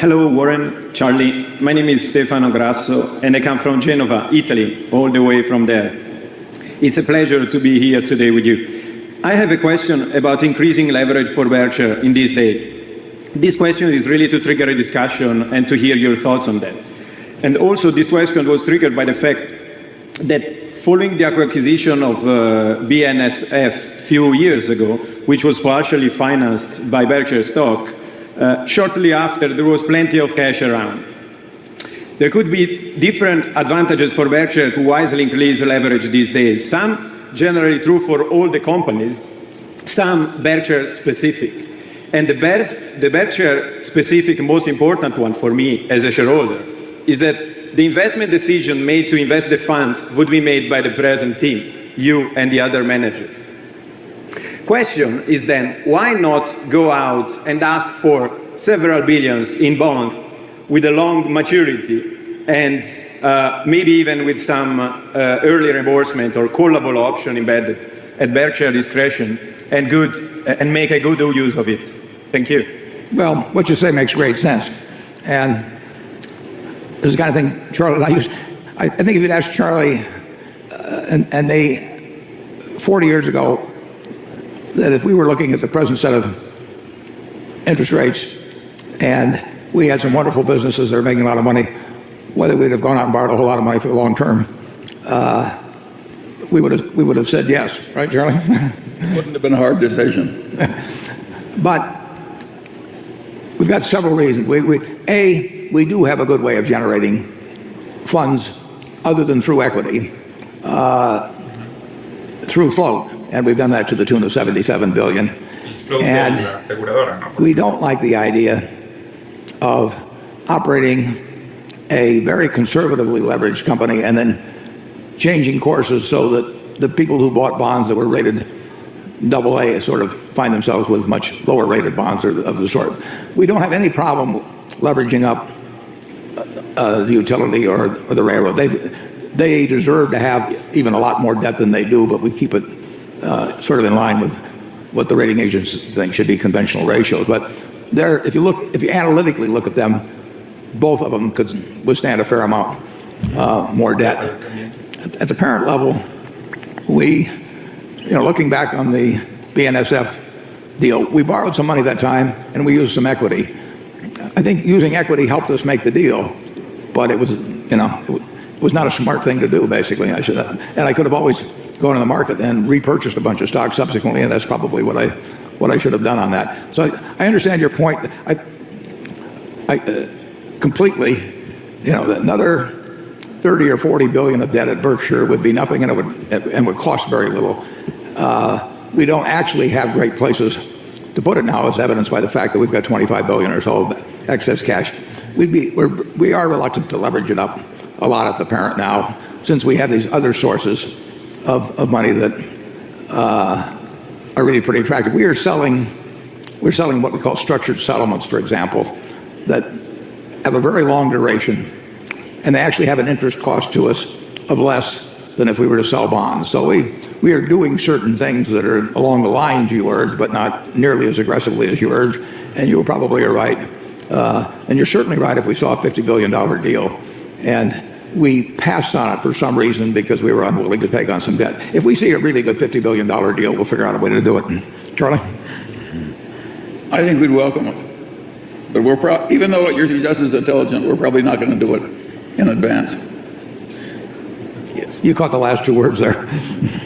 Hello, Warren, Charlie. My name is Stefano Grasso, and I come from Genova, Italy, all the way from there. It's a pleasure to be here today with you. I have a question about increasing leverage for Berkshire in this day. This question is really to trigger a discussion and to hear your thoughts on that. And also, this question was triggered by the fact that following the acquisition of BNSF a few years ago, which was partially financed by Berkshire stock, shortly after there was plenty of cash around. There could be different advantages for Berkshire to wisely increase leverage these days. Some generally true for all the companies, some Berkshire specific. And the Berkshire specific most important one for me as a shareholder is that the investment decision made to invest the funds would be made by the present team, you and the other managers. Question is then, why not go out and ask for several billions in bonds with a long maturity and maybe even with some early reimbursement or callable option embedded at Berkshire discretion and make a good use of it? Thank you. Well, what you say makes great sense. And this is the kind of thing Charlie and I used. I think if you'd asked Charlie and they 40 years ago that if we were looking at the present set of interest rates and we had some wonderful businesses that are making a lot of money, whether we'd have gone out and borrowed a whole lot of money for the long term, we would have said yes, right, Charlie? It wouldn't have been a hard decision. But we've got several reasons. We do have a good way of generating funds other than through equity, through float. And we've done that to the tune of $77 billion. And we don't like the idea of operating a very conservatively leveraged company and then changing courses so that the people who bought bonds that were rated AA sort of find themselves with much lower rated bonds of the sort. We don't have any problem leveraging up the utility or the railroad. They deserve to have even a lot more debt than they do, but we keep it sort of in line with what the rating agencies think should be conventional ratios. But if you analytically look at them, both of them could withstand a fair amount more debt. At the parent level, looking back on the BNSF deal, we borrowed some money that time and we used some equity. I think using equity helped us make the deal, but it was not a smart thing to do, basically. And I could have always gone to the market and repurchased a bunch of stock subsequently, and that's probably what I should have done on that. So I understand your point. I completely, another 30 or 40 billion of debt at Berkshire would be nothing, and would cost very little. We don't actually have great places to put it now, as evidenced by the fact that we've got 25 billion or so of excess cash. We are reluctant to leverage it up a lot at the parent now, since we have these other sources of money that are really pretty attractive. We're selling what we call structured settlements, for example, that have a very long duration, and they actually have an interest cost to us of less than if we were to sell bonds. So we are doing certain things that are along the lines you urge, but not nearly as aggressively as you urge, and you probably are right. And you're certainly right if we saw a $50 billion deal, and we passed on it for some reason because we were unwilling to take on some debt. If we see a really good $50 billion deal, we'll figure out a way to do it. Charlie? I think we'd welcome it. But even though what you're suggesting is intelligent, we're probably not going to do it in advance. You caught the last two words there.